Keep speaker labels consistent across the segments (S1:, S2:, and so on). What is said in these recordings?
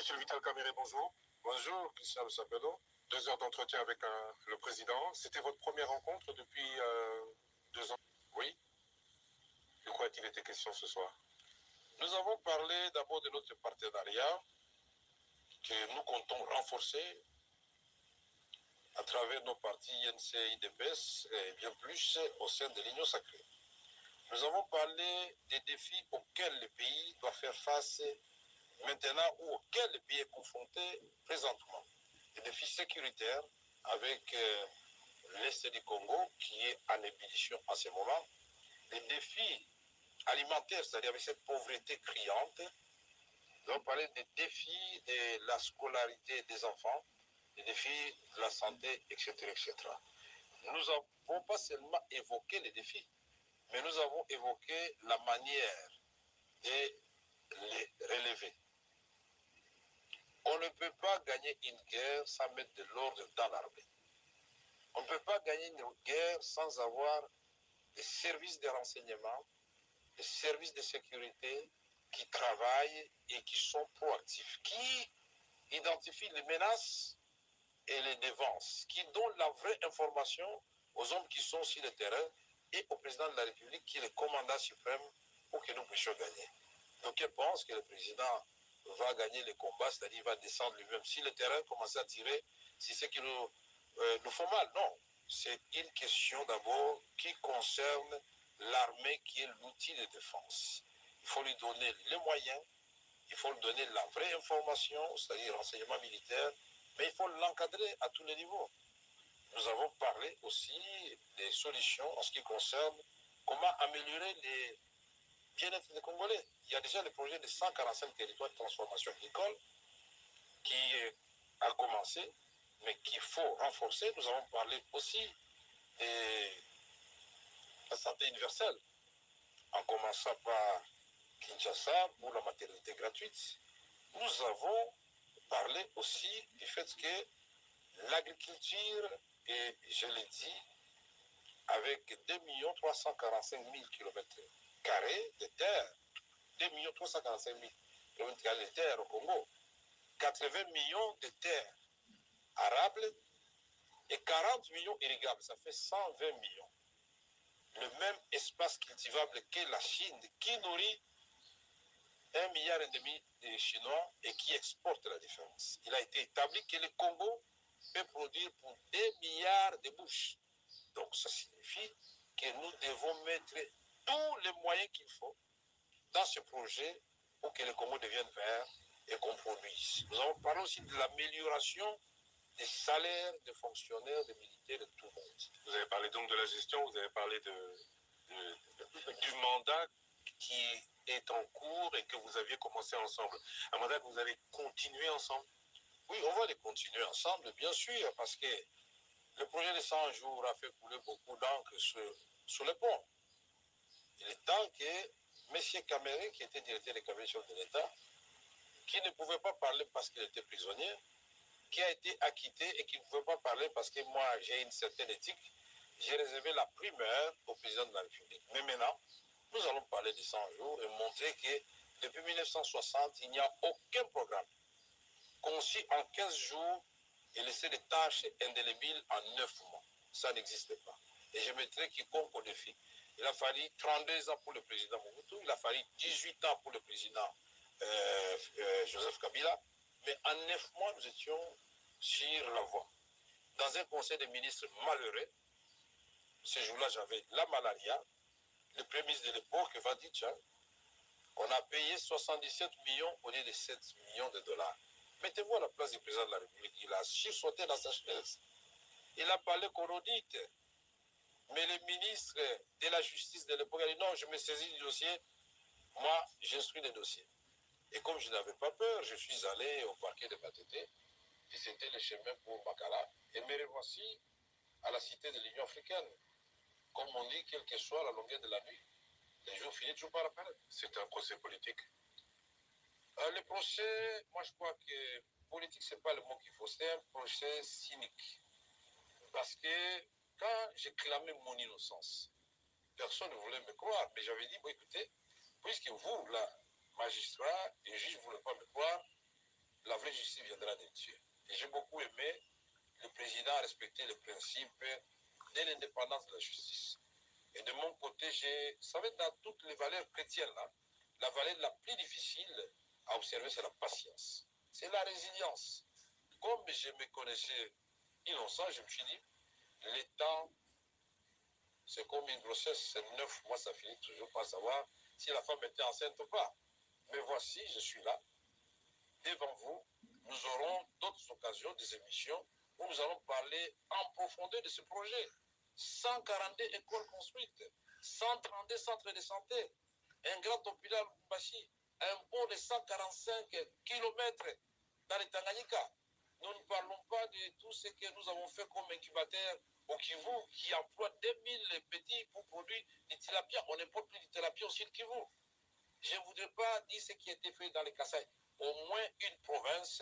S1: Monsieur Vital Caméré, bonjour. Bonjour, Christian Sapelo. 2 heures d'entretien avec le président. C'était votre première rencontre depuis 2 ans? Oui. De quoi a-t-il été question ce soir? Nous avons parlé d'abord de notre partenariat que nous comptons renforcer à travers nos partis INC et IDPS et bien plus au sein de l'Union sacrée. Nous avons parlé des défis auxquels le pays doit faire face maintenant ou auxquels le pays est confronté présentement. Des défis sécuritaires avec l'Est du Congo qui est en ébullition en ce moment, des défis alimentaires, c'est-à-dire avec cette pauvreté criante. Nous avons parlé des défis de la scolarité des enfants, des défis de la santé, etc., etc. Nous n'avons pas seulement évoqué les défis, mais nous avons évoqué la manière de les relever. On ne peut pas gagner une guerre sans mettre de l'ordre dans l'armée. On ne peut pas gagner une guerre sans avoir des services de renseignement, des services de sécurité qui travaillent et qui sont proactifs, qui identifient les menaces et les dévancent, qui donnent la vraie information aux hommes qui sont sur le terrain et au président de la République qui est le commandant suprême pour que nous puissions gagner. Donc je pense que le président va gagner le combat, c'est-à-dire va descendre lui-même. Si le terrain commence à tirer, c'est ce qui nous font mal. Non, c'est une question d'abord qui concerne l'armée qui est l'outil de défense. Il faut lui donner les moyens, il faut lui donner la vraie information, c'est-à-dire renseignement militaire, mais il faut l'encadrer à tous les niveaux. Nous avons parlé aussi des solutions en ce qui concerne comment améliorer les bien-être des Congolais. Il y a déjà le projet de 145 territoires de transformation agricole qui a commencé, mais qu'il faut renforcer. Nous avons parlé aussi de la santé universelle, en commençant par Kinshasa pour la maternité gratuite. Nous avons parlé aussi du fait que l'agriculture, et je l'ai dit, avec 2 345 000 km² de terre, 2 345 000 km² de terre au Congo, 80 millions de terres arables et 40 millions irrigables, ça fait 120 millions. Le même espace cultivable que la Chine, qui nourrit 1,5 milliard de Chinois et qui exporte la différence. Il a été établi que le Congo peut produire pour 2 milliards de bouches. Donc ça signifie que nous devons mettre tous les moyens qu'il faut dans ce projet pour que le Congo devienne vert et qu'on produise. Nous avons parlé aussi de l'amélioration des salaires des fonctionnaires, des militaires, de tout le monde. Vous avez parlé donc de la gestion, vous avez parlé du mandat qui est en cours et que vous aviez commencé ensemble. Un mandat que vous avez continué ensemble? Oui, on va les continuer ensemble, bien sûr, parce que le projet de 100 jours a fait couler beaucoup d'encre sur le pont. Il est temps que M. Caméré, qui était directeur des cabinets chefs de l'État, qui ne pouvait pas parler parce qu'il était prisonnier, qui a été acquitté et qui ne pouvait pas parler parce que moi, j'ai une certaine éthique, j'ai réservé la primeur au président de la République. Mais maintenant, nous allons parler de 100 jours et montrer que depuis 1960, il n'y a aucun programme conçu en 15 jours et laissé des tâches indélébiles en 9 mois. Ça n'existe pas. Et je mettrai quiconque au défi. Il a fallu 32 ans pour le président Mobutu, il a fallu 18 ans pour le président Joseph Kabila, mais en 9 mois, nous étions sur la voie. Dans un conseil des ministres malheureux, ce jour-là, j'avais la malaria, le premier ministre de l'époque va dire, tiens, on a payé 77 millions au lieu de 7 millions de dollars. Mettez-vous à la place du président de la République. Il a sursauté dans sa chaise. Il a parlé choronicque. Mais le ministre de la Justice de l'époque a dit, non, je me saisis du dossier. Moi, j'instruis les dossiers. Et comme je n'avais pas peur, je suis allé au parquet de Matete. Et c'était le chemin pour Makala. Et me revoici à la cité de l'Union africaine. Comme on dit, quelle que soit la longueur de la nuit, les jours finissent toujours par apparaître. C'est un procès politique. Le procès, moi je crois que politique, ce n'est pas le mot qu'il faut, c'est un procès cynique. Parce que quand j'ai clamé mon innocence, personne ne voulait me croire. Mais j'avais dit, bon écoutez, puisque vous, là, magistrat et juge, ne voulez pas me croire, la vraie l'injustice viendra de Dieu. Et j'ai beaucoup aimé le président a respecté le principe de l'indépendance de la justice. Et de mon côté, vous savez, dans toutes les valeurs chrétiennes, là, la valeur la plus difficile à observer, c'est la patience. C'est la résilience. Comme je me connaissais innocent, je me suis dit, le temps, c'est comme une grossesse, c'est 9 mois, ça finit toujours par savoir si la femme était enceinte ou pas. Mais voici, je suis là, devant vous. Nous aurons d'autres occasions, des émissions, où nous allons parler en profondeur de ce projet. 142 écoles construites, 132 centres de santé, un grand hôpital Lumbashi, un pont de 145 km dans les Tanganyika. Nous ne parlons pas de tout ce que nous avons fait comme incubateur au Kivu, qui emploie 2000 petits pour produire du tilapia. On n'importe plus du tilapia au sud Kivu. Je ne voudrais pas dire ce qui a été fait dans les Kasaï. Au moins une province,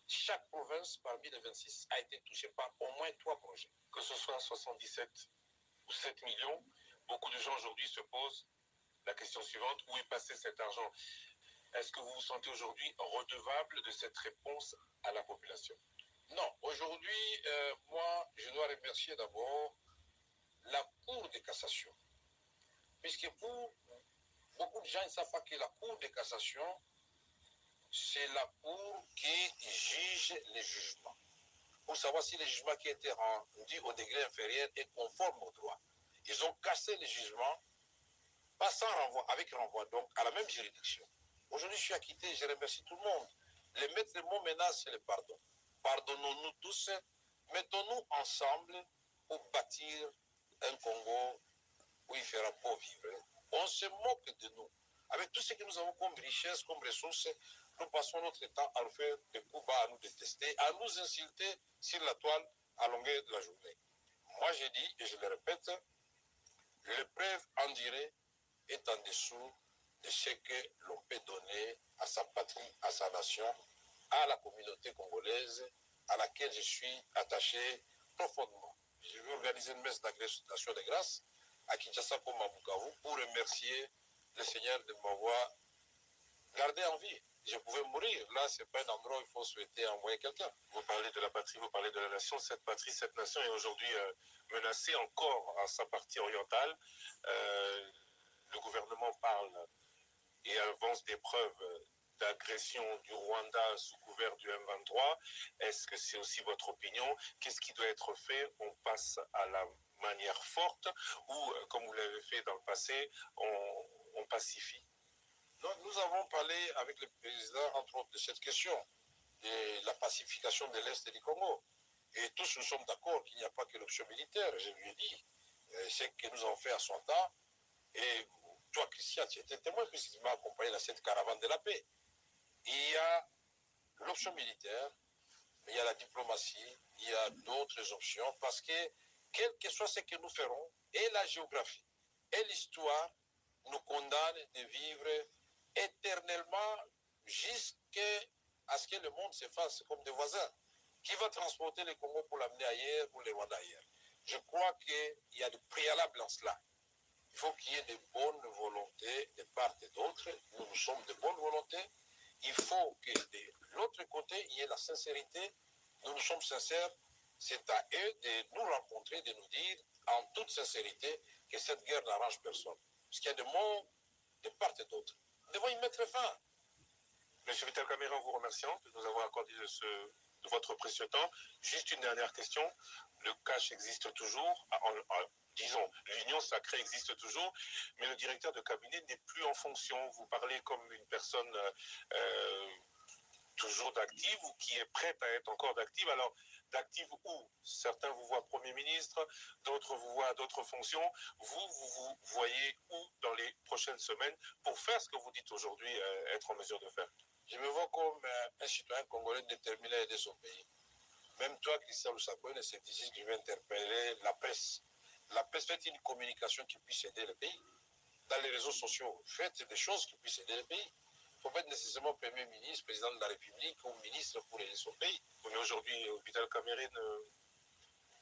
S1: chaque province parmi les 26 a été touchée par au moins 3 projets. Que ce soit 77 ou 7 millions, beaucoup de gens aujourd'hui se posent la question suivante, où est passé cet argent? Est-ce que vous vous sentez aujourd'hui redevable de cette réponse à la population? Non, aujourd'hui, moi, je dois remercier d'abord la Cour de cassation. Puisque pour beaucoup de gens ne savent pas que la Cour de cassation, c'est la Cour qui juge les jugements. Pour savoir si le jugement qui a été rendu au degré inférieur est conforme au droit. Ils ont cassé les jugements, pas sans renvoi, avec renvoi, donc à la même juridiction. Aujourd'hui, je suis acquitté, je remercie tout le monde. Le maître mot maintenant, c'est le pardon. Pardonnons-nous tous, mettons-nous ensemble pour bâtir un Congo où il fera beau vivre. On se moque de nous. Avec tout ce que nous avons comme richesse, comme ressources, nous passons notre temps à faire des coups bas, à nous détester, à nous insulter sur la toile à longueur de la journée. Moi, j'ai dit, et je le répète, l'épreuve endurée est en dessous de ce que l'on peut donner à sa patrie, à sa nation, à la communauté congolaise, à laquelle je suis attaché profondément. Je vais organiser une messe d'action de grâce à Kinshasa comme à Bukavu pour remercier le Seigneur de m'avoir gardé en vie. Je pouvais mourir. Là, ce n'est pas un endroit où il faut souhaiter envoyer quelqu'un. Vous parlez de la patrie, vous parlez de la nation. Cette patrie, cette nation est aujourd'hui menacée encore à sa partie orientale. Le gouvernement parle et avance des preuves d'agression du Rwanda sous couvert du M23. Est-ce que c'est aussi votre opinion? Qu'est-ce qui doit être fait? On passe à la manière forte ou, comme vous l'avez fait dans le passé, on pacifie? Donc, nous avons parlé avec le président, entre autres, de cette question, de la pacification de l'Est du Congo. Et tous nous sommes d'accord qu'il n'y a pas que l'option militaire, je lui ai dit. C'est ce que nous avons fait à son temps. Et toi, Christian, tu étais témoin puisqu'il m'a accompagné dans cette caravane de la paix. Il y a l'option militaire, mais il y a la diplomatie, il y a d'autres options parce que, quel que soit ce que nous ferons, et la géographie, et l'histoire nous condamnent de vivre éternellement jusqu'à ce que le monde se fasse comme des voisins. Qui va transporter le Congo pour l'amener ailleurs, pour le Rwanda ailleurs? Je crois qu'il y a des préalables en cela. Il faut qu'il y ait de bonnes volontés de part et d'autre. Nous sommes de bonne volonté. Il faut que de l'autre côté, il y ait la sincérité. Nous sommes sincères. C'est à eux de nous rencontrer, de nous dire en toute sincérité que cette guerre n'arrange personne. Parce qu'il y a des mots de part et d'autre. Nous devons y mettre fin. Monsieur Vital Caméra, en vous remerciant de nous avoir accordé de votre précieux temps. Juste une dernière question. Le cash existe toujours. Disons, l'union sacrée existe toujours, mais le directeur de cabinet n'est plus en fonction. Vous parlez comme une personne toujours d'active ou qui est prête à être encore d'active. Alors, d'active où? Certains vous voient Premier ministre, d'autres vous voient à d'autres fonctions. Vous voyez où dans les prochaines semaines pour faire ce que vous dites aujourd'hui être en mesure de faire? Je me vois comme un citoyen congolais déterminé à aider son pays. Même toi, Christian Lusakouine, c'est ici que je vais interpeller la presse. La presse fait une communication qui puisse aider le pays. Dans les réseaux sociaux, faites des choses qui puissent aider le pays. Il ne faut pas être nécessairement Premier ministre, président de la République ou ministre pour aider son pays. Mais aujourd'hui, Vital Kamerhe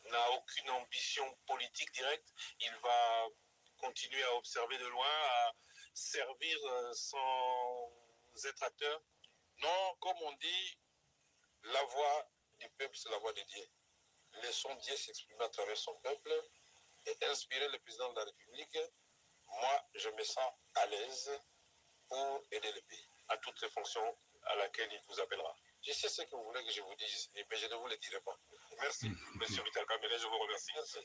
S1: n'a aucune ambition politique directe. Il va continuer à observer de loin, à servir sans être acteur. Non, comme on dit, La voix du peuple, c'est la voix de Dieu. Laissons Dieu s'exprimer à travers son peuple et inspirer le président de la République. Moi, je me sens à l'aise pour aider le pays.
S2: À toutes les fonctions à laquelle il vous appellera.
S1: Je sais ce que vous voulez que je vous dise, mais je ne vous le dirai pas.
S2: Merci, Monsieur Vital Kamere, je vous remercie.
S1: Merci.